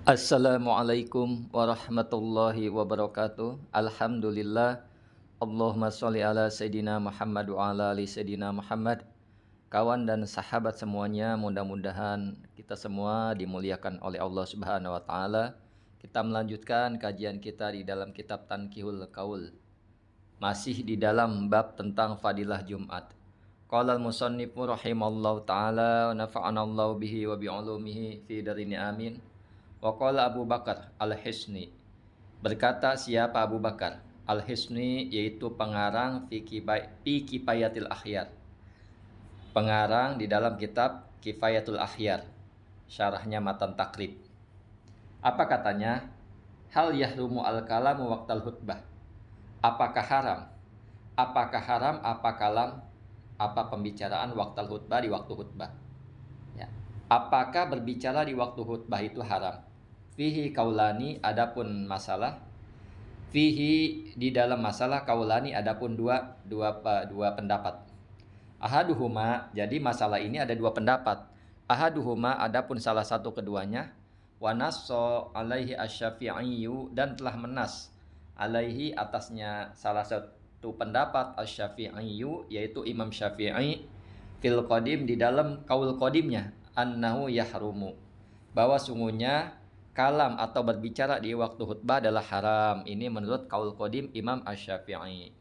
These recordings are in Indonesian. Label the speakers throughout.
Speaker 1: Assalamualaikum warahmatullahi wabarakatuh. Alhamdulillah. Allahumma sholli ala Sayyidina Muhammad wa ala ali Sayyidina Muhammad. Kawan dan sahabat semuanya, mudah-mudahan kita semua dimuliakan oleh Allah Subhanahu wa taala. Kita melanjutkan kajian kita di dalam kitab Tanqihul Qaul. Masih di dalam bab tentang fadilah Jumat. Qala al-musannifu rahimallahu taala wa nafa'anallahu bihi wa bi'ulumihi fi darini amin. Wa qala Abu Bakar Al-Hisni, berkata siapa Abu Bakar Al-Hisni, yaitu pengarang fi Kifayatil Akhyar, pengarang di dalam kitab Kifayatul Akhyar, syarahnya Matan Takrib. Apa katanya? Hal yahrumu al-kalamu waqtal hutbah. Apakah haram? Apakah haram apa kalam, apa pembicaraan waqtal hutbah, di waktu hutbah? Ya. Apakah berbicara di waktu hutbah itu haram? Fihi kaulani, adapun masalah. Fihi, di dalam masalah, kaulani, adapun dua pendapat. Ahaduhuma, jadi masalah ini ada dua pendapat. Ahaduhuma, adapun salah satu keduanya. Wa nasso alaihi asy-Syafi'iyyu, dan telah menas alaihi, atasnya salah satu pendapat asy-Syafi'iyyu, yaitu Imam Syafi'i, fil qadim, di dalam kaul qadimnya, annahu yahrumu, bahwa sungguhnya kalam atau berbicara di waktu khutbah adalah haram. Ini menurut kaul qadim Imam Asy-Syafi'i.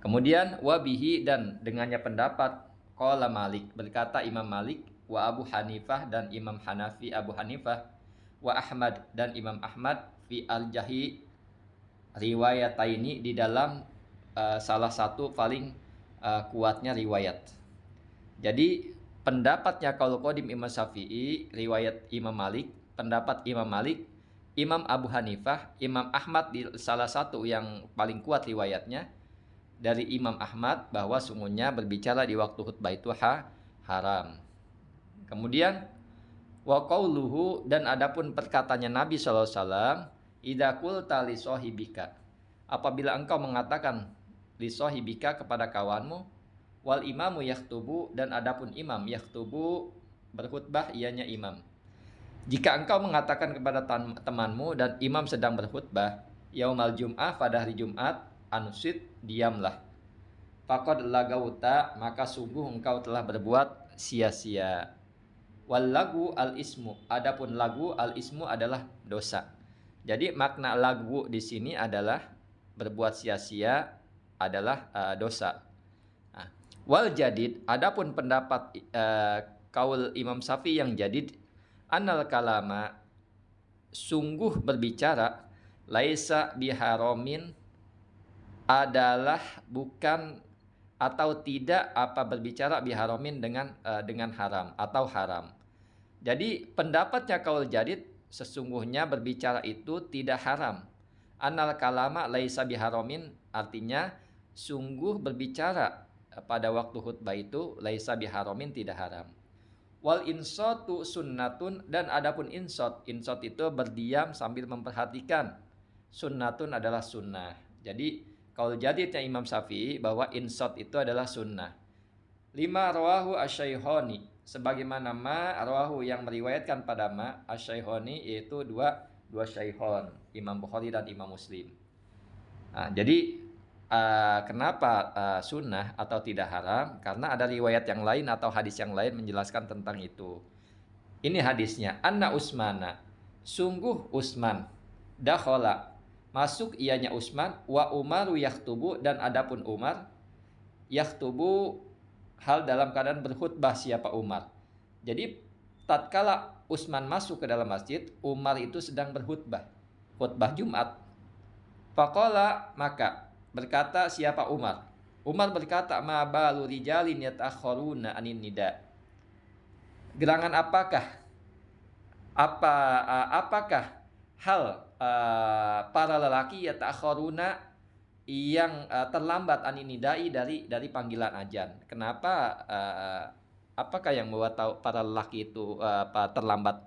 Speaker 1: Kemudian wabihi, dan dengannya pendapat, qala Malik, berkata Imam Malik, wa Abu Hanifah, dan Imam Hanafi Abu Hanifah, wa Ahmad, dan Imam Ahmad, fi al-jahi riwayataini, di dalam salah satu paling kuatnya riwayat. Jadi pendapatnya kaul qadim Imam Syafi'i, riwayat Imam Malik, pendapat Imam Malik, Imam Abu Hanifah, Imam Ahmad, di salah satu yang paling kuat riwayatnya dari Imam Ahmad, bahwa sungguhnya berbicara di waktu khutbah itu haram. Kemudian wa qauluhu, dan adapun perkataannya Nabi sallallahu alaihi wasallam, idza qulta li sahibika, apabila engkau mengatakan li sahibika, kepada kawanmu, wal imamu yaktubu, dan adapun imam yaktubu, berkhutbah ianya imam. Jika engkau mengatakan kepada temanmu dan imam sedang berkhutbah, yaumal jum'ah, pada hari Jumat, ansit, diamlah. Faqad lagauta, maka sungguh engkau telah berbuat sia-sia. Wal lagu al ismu, adapun lagu al ismu adalah dosa. Jadi makna lagu di sini adalah berbuat sia-sia adalah dosa. Nah, wal jadid, adapun pendapat kaul Imam Syafi'i yang jadid, annal kalama, sungguh berbicara, laisa biharomin, adalah bukan atau tidak apa berbicara biharomin dengan haram atau haram. Jadi pendapatnya kaul jadid, sesungguhnya berbicara itu tidak haram. Annal kalama laisa biharomin, artinya sungguh berbicara pada waktu khutbah itu laisa biharomin, tidak haram. Wal insatu sunnatun, dan adapun insot itu berdiam sambil memperhatikan. Sunnatun adalah sunnah. Jadi kalau jadidnya Imam Syafi'i, bahwa insot itu adalah sunnah. Lima rawahu asy-Syaikhani, sebagaimana ma rawahu, yang meriwayatkan pada ma asy-Syaikhani, yaitu dua syaikhon, Imam Bukhari dan Imam Muslim. Nah, jadi kenapa sunnah atau tidak haram? Karena ada riwayat yang lain atau hadis yang lain menjelaskan tentang itu. Ini hadisnya, anna Usmana, sungguh Utsman, dakhala, masuk ianya Utsman, wa Umaru yaktubu, dan adapun Umar yaktubu, hal dalam keadaan berkhutbah. Siapa Umar? Jadi tatkala Utsman masuk ke dalam masjid, Umar itu sedang berkhutbah, khutbah Jumat. Faqala, maka berkata siapa Umar? Umar berkata, ma balu rijalin yatakhuruna anin nida. Gerangan apakah hal para lelaki yatakhuruna, yang terlambat anin nidai, dari panggilan azan. Kenapa apakah yang membuat para lelaki itu terlambat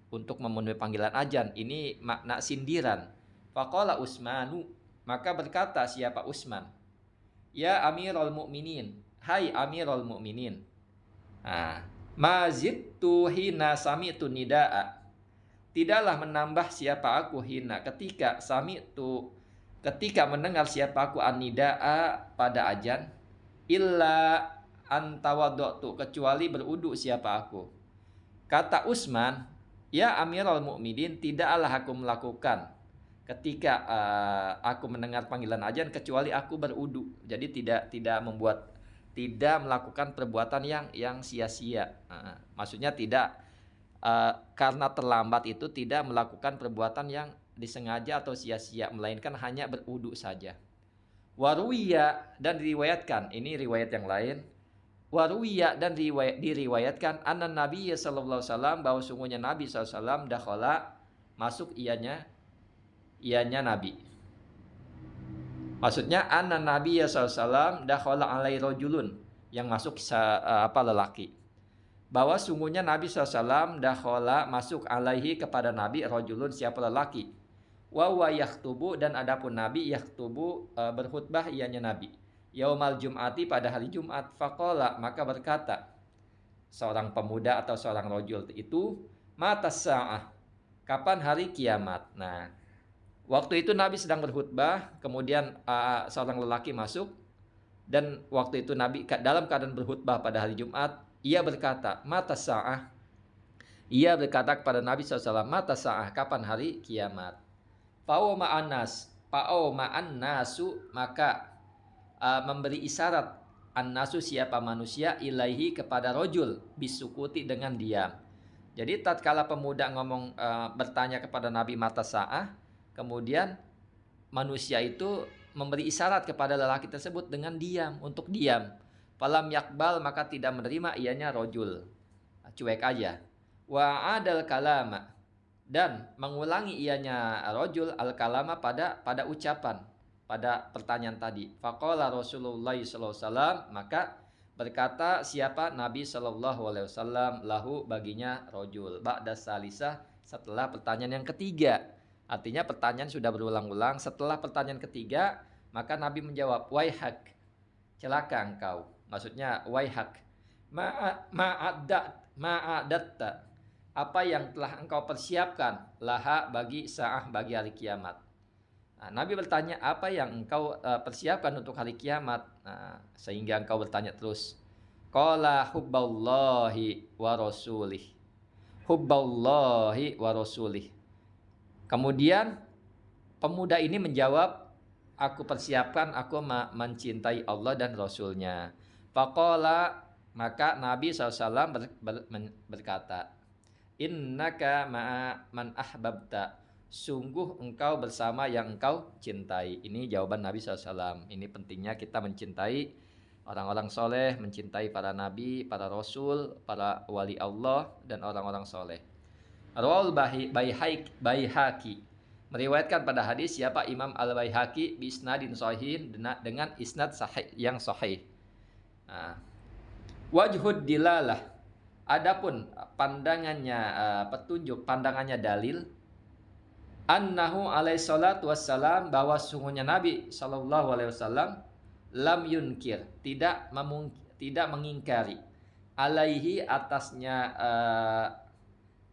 Speaker 1: untuk memenuhi panggilan azan? Ini makna sindiran. Faqala Utsmanu, maka berkata siapa Utsman, ya Amirul Mukminin, hai Amirul Mukminin, mazidtu hina sami'tu nidaa, tidaklah menambah siapa aku hina ketika mendengar siapa aku anidaa pada ajan, illa antawaddu, kecuali berudu siapa aku. Kata Utsman, ya Amirul Mukminin, tidaklah aku melakukan ketika aku mendengar panggilan ajan kecuali aku berudu. Jadi tidak melakukan perbuatan yang sia-sia. Maksudnya tidak karena terlambat itu tidak melakukan perbuatan yang disengaja atau sia-sia, melainkan hanya berudu saja. Waruwiya, dan diriwayatkan, ini riwayat yang lain. Waruwiya, dan diriwayatkan anna Nabi sallallahu alaihi wasallam, bahwa sungguhnya Nabi sallallahu alaihi wasallam dakhala, masuk ianya Nabi. Maksudnya anna Nabi sallallahu alaihi wasallam dakhala alai rajulun, yang masuk lelaki. Bahwa sungguhnya Nabi SAW dakhala, masuk alaihi kepada Nabi, rajulun, siapa lelaki. Wa yaktubu, dan adapun Nabi yaktubu, berkhutbah ianya Nabi. Yaumal Jum'ati, pada hari Jumat. Faqala, maka berkata seorang pemuda atau seorang rajul itu, mata sa'ah, kapan hari kiamat. Nah, waktu itu Nabi sedang berkhutbah, kemudian seorang lelaki masuk, dan waktu itu Nabi dalam keadaan berkhutbah pada hari Jumat. Ia berkata, mata sa'ah. Ia berkata kepada Nabi SAW, mata sa'ah, kapan hari kiamat. Fa'o ma'an nasu, maka memberi isyarat an-nasu, siapa manusia, ilaihi, kepada rojul, bisukuti, dengan diam. Jadi tatkala pemuda bertanya kepada Nabi mata sa'ah, kemudian manusia itu memberi isyarat kepada lelaki tersebut dengan diam, untuk diam. Falam yakbal, maka tidak menerima ianya rojul, cuek aja. Wa adal kalama, dan mengulangi ianya rojul al kalama pada ucapan, pada pertanyaan tadi. Faqala Rasulullah sallallahu alaihi wasallam, maka berkata siapa Nabi sallallahu alaihi wasallam, lahu, baginya, rojul, ba'da salisah, setelah pertanyaan yang ketiga. Artinya pertanyaan sudah berulang-ulang. Setelah pertanyaan ketiga, maka Nabi menjawab, waihak, celaka engkau. Maksudnya waihak, ma'adatta, apa yang telah engkau persiapkan, laha, bagi sa'ah, bagi hari kiamat. Nah, Nabi bertanya, apa yang engkau persiapkan untuk hari kiamat? Nah, sehingga engkau bertanya terus. Qala hubballahi wa rasulih. Hubballahi wa rasulih. Kemudian pemuda ini menjawab, aku persiapkan, aku mencintai Allah dan Rasulnya. Faqala, maka Nabi SAW berkata, innaka ma'a man ahbabta, sungguh engkau bersama yang engkau cintai. Ini jawaban Nabi SAW. Ini pentingnya kita mencintai orang-orang soleh, mencintai para nabi, para rasul, para wali Allah, dan orang-orang soleh. Rawal Baihaqi, meriwayatkan pada hadis siapa Imam Al-Baihaqi bisnadin sahih, dengan isnad sahih, yang sahih. Wajhud dilalah, adapun pandangannya petunjuk, pandangannya dalil, annahu alaihi salatu wassalam, bahwa sungguhnya Nabi sallallahu alaihi wasallam, lam yunkir, tidak mengingkari, alaihi,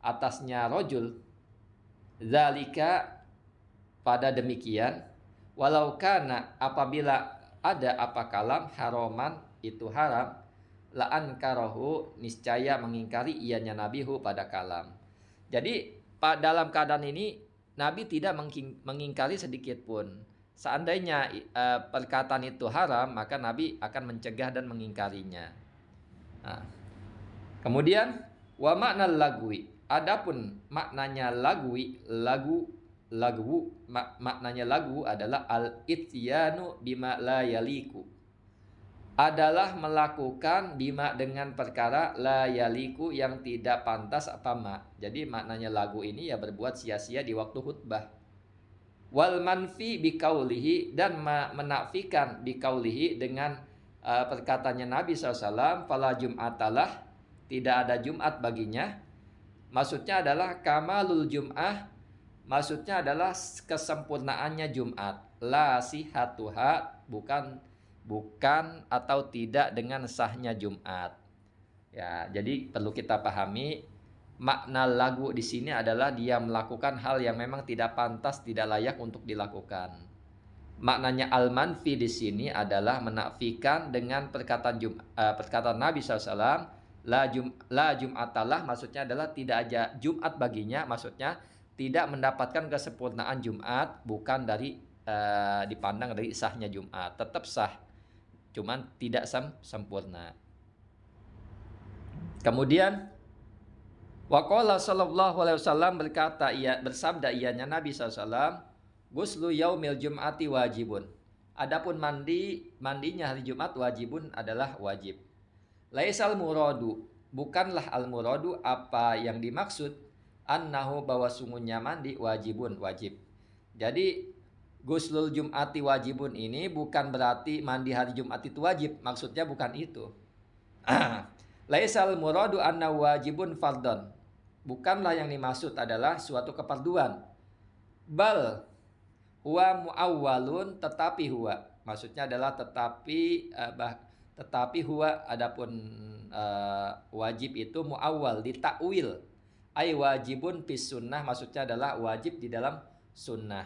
Speaker 1: atasnya rojul, zalika, pada demikian, walau kana, apabila ada apa kalam, haroman, itu haram, la'an karahu, niscaya mengingkari ianya nabihu, pada kalam. Jadi dalam keadaan ini Nabi tidak mengingkari sedikit pun. Seandainya perkataan itu haram, maka Nabi akan mencegah dan mengingkarinya. Nah, kemudian wa makna lagwi, adapun maknanya maknanya lagu adalah al-ityanu bima la yaliku, adalah melakukan bima, dengan perkara, la yaliku, yang tidak pantas apa ma. Jadi maknanya lagu ini ya berbuat sia-sia di waktu khutbah. Wal manfi bikaulihi, dan menafikan bikaulihi, dengan perkataannya Nabi SAW, fala jum'atalah, tidak ada Jumat baginya. Maksudnya adalah kamalul jum'ah, maksudnya adalah kesempurnaannya Jumat. La sihatuha, bukan atau tidak dengan sahnya Jumat. Ya, jadi perlu kita pahami makna lagu di sini adalah dia melakukan hal yang memang tidak pantas, tidak layak untuk dilakukan. Maknanya al-manfi di sini adalah menafikan dengan perkataan Nabi SAW, la jum'atalah, maksudnya adalah tidak ada Jumat baginya, maksudnya tidak mendapatkan kesempurnaan Jumat, bukan dari dipandang dari sahnya Jumat, tetap sah, cuman tidak sempurna. Kemudian waqala sallallahu alaihi wasallam bersabda ianya Nabi SAW, guslu yaumil jum'ati wajibun. Adapun mandinya hari Jumat wajibun adalah wajib. Laisal muradu, bukanlah al muradu apa yang dimaksud, annahu bahwa sungguhnya mandi wajibun wajib. Jadi guslul jum'ati wajibun ini bukan berarti mandi hari Jumat itu wajib, maksudnya bukan itu. Laisal muradu anna wajibun fardhon. Bukanlah yang dimaksud adalah suatu kefarduan. Bal huwa muawwalun, tetapi huwa, maksudnya adalah tetapi huwa, adapun wajib itu muawwal, ditakwil. Ai wajibun fis sunnah, maksudnya adalah wajib di dalam sunnah.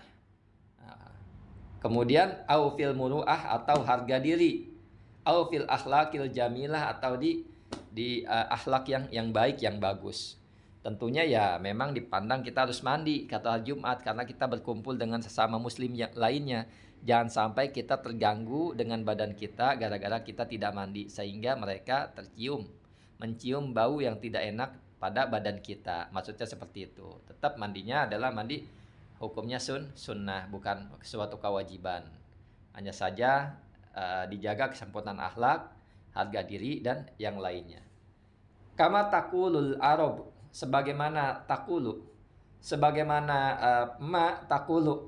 Speaker 1: Kemudian au fil muru'ah, atau harga diri, au fil akhlaqil jamilah, atau di akhlak yang baik, yang bagus. Tentunya ya memang dipandang kita harus mandi kata hari Jumat karena kita berkumpul dengan sesama muslim yang lainnya. Jangan sampai kita terganggu dengan badan kita gara-gara kita tidak mandi sehingga mereka mencium bau yang tidak enak pada badan kita. Maksudnya seperti itu. Tetap mandinya adalah mandi hukumnya sunnah, bukan suatu kewajiban. Hanya saja dijaga kesempurnaan akhlak, harga diri, dan yang lainnya. Kama taqulul arab, sebagaimana takulu, sebagaimana takulu,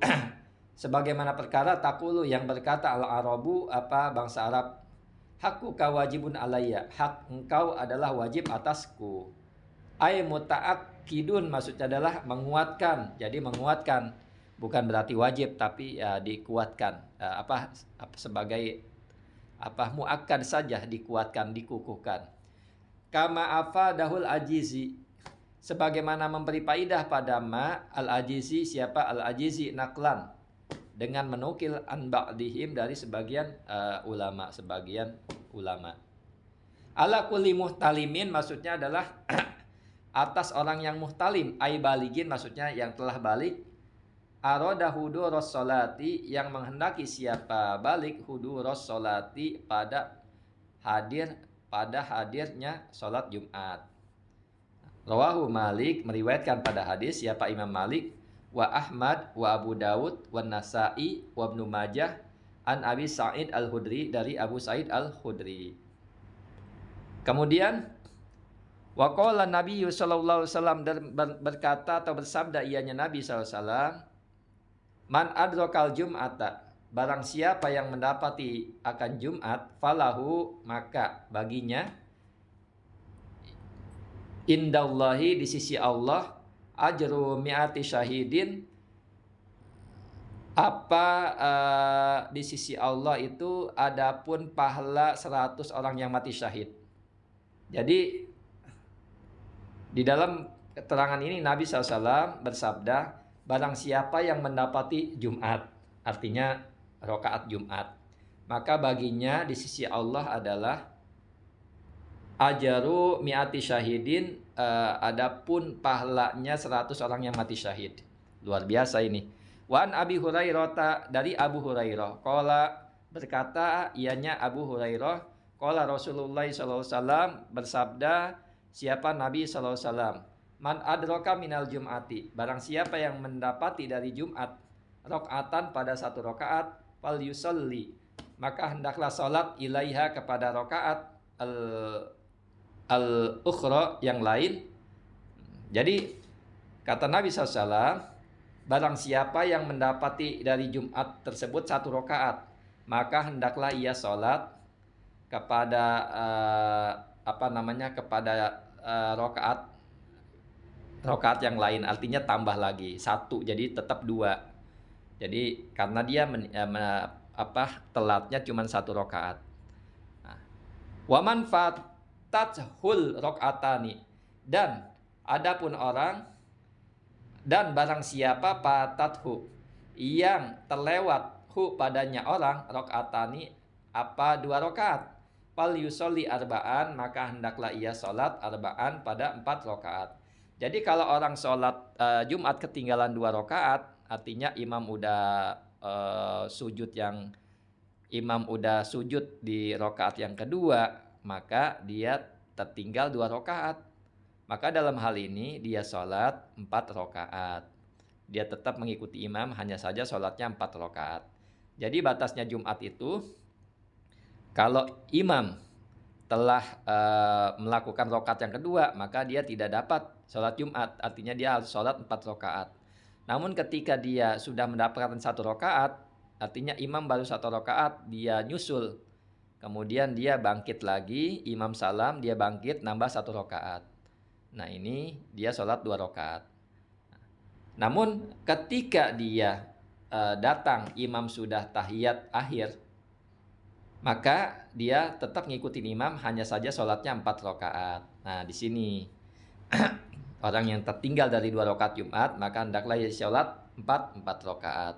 Speaker 1: sebagaimana perkara takulu yang berkata al-arabu, apa bangsa Arab, hakku kawajibun alayya, hak engkau adalah wajib atasku. Ay muta'akkidun, maksudnya adalah menguatkan. Jadi menguatkan bukan berarti wajib, tapi ya dikuatkan, sebagai muakkad saja, dikuatkan, dikukuhkan. Kama afadahul ajizi, sebagaimana memberi faidah pada al-ajizi, siapa al-ajizi, naklan, dengan menukil an ba'dihim, dari sebagian ulama. Ala kulli muhtalimin, maksudnya adalah atas orang yang muhtalim, ai baligin, maksudnya yang telah balik, aroda huduros solati, yang menghendaki siapa balik huduros solati, pada hadirnya sholat Jumat. Rawahu Malik, meriwayatkan pada hadis siapa Imam Malik, wa Ahmad, wa Abu Dawud, wa Nasa'i, wa Ibnu Majah, an Abi Sa'id Al-Khudri, dari Abu Sa'id Al-Khudri. Kemudian waqala Nabi sallallahu alaihi wasallam, berkata atau bersabda ianya Nabi sallallahu alaihi wasallam, man adrakal jum'ata, barang siapa yang mendapati akan Jumat, falahu, maka baginya, indallahi, di sisi Allah, ajru mi'ati syahidin, di sisi Allah itu adapun pahala 100 orang yang mati syahid. Jadi di dalam keterangan ini Nabi SAW bersabda, barang siapa yang mendapati Jumat, artinya rakaat Jumat, maka baginya di sisi Allah adalah ajaru mi'ati syahidin, adapun pahalanya 100 orang yang mati syahid. Luar biasa ini. Wan Abi Hurairah, dari Abu Hurairah, qala, berkata ianya Abu Hurairah, qala Rasulullah sallallahu alaihi wasallam, bersabda siapa Nabi sallallahu alaihi wasallam, man adraka minal jum'ati, barang siapa yang mendapati dari Jumat rakaatan, pada satu rakaat, fal yusalli, maka hendaklah salat ilaiha, kepada rakaat al-ukhra, yang lain. Jadi kata Nabi SAW, barang siapa yang mendapati dari Jumat tersebut satu rakaat, maka hendaklah ia sholat kepada kepada rakaat yang lain, artinya tambah lagi satu, jadi tetap dua. Jadi karena dia telatnya cuma satu rakaat. Waman fatahul rakaatani, dan Adapun orang dan barang siapa patathu yang terlewat padanya orang rakaatani apa 2 rakaat, fal yusolli arba'an, maka hendaklah ia sholat arba'an pada 4 rakaat. Jadi kalau orang sholat Jumat ketinggalan 2 rakaat, artinya imam udah sujud di rakaat yang kedua, maka dia tertinggal 2 rakaat. Maka dalam hal ini dia sholat 4 rakaat. Dia tetap mengikuti imam, hanya saja sholatnya 4 rakaat. Jadi batasnya Jumat itu, kalau imam telah melakukan rakaat yang kedua, maka dia tidak dapat sholat Jumat. Artinya dia harus sholat 4 rakaat. Namun ketika dia sudah mendapatkan 1 rakaat, artinya imam baru 1 rakaat, dia nyusul. Kemudian dia bangkit lagi, imam salam, dia bangkit, nambah 1 rakaat. Nah ini dia sholat 2 rakaat. Namun ketika dia datang, imam sudah tahiyat akhir, maka dia tetap ngikutin imam, hanya saja sholatnya 4 rakaat. Nah di sini orang yang tertinggal dari 2 rakaat Jumat, maka hendaklah ia sholat 4 rakaat.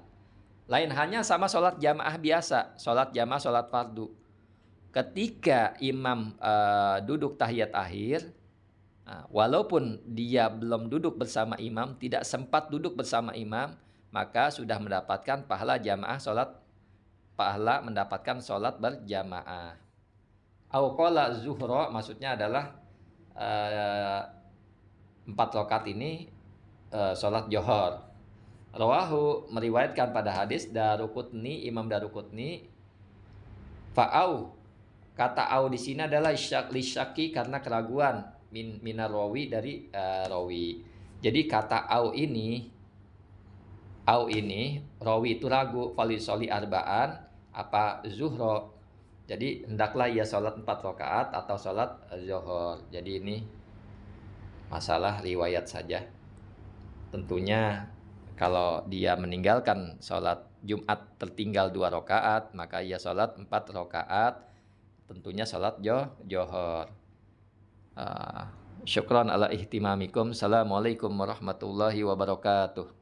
Speaker 1: Lain hanya sama sholat jamaah biasa, sholat jamaah, sholat fardu. Ketika imam duduk tahiyat akhir, walaupun dia belum duduk bersama imam, tidak sempat duduk bersama imam, maka sudah mendapatkan pahala jamaah mendapatkan sholat berjamaah. Au qala zuhra, maksudnya adalah 4 rakaat ini sholat johor. Rawahu, meriwayatkan pada hadis Daruqutni, Imam Daruqutni. Fa'au, kata au di sini adalah lisyaki, karena keraguan, minar rawi, dari rawi. Jadi kata au ini rawi itu ragu, falisoli arba'an apa zuhro. Jadi hendaklah ia sholat 4 rakaat atau sholat zuhur. Jadi ini masalah riwayat saja. Tentunya kalau dia meninggalkan sholat Jumat tertinggal 2 rakaat, maka ia sholat 4 rakaat, tentunya sholat johor. Syukran ala ihtimamikum. Assalamualaikum warahmatullahi wabarakatuh.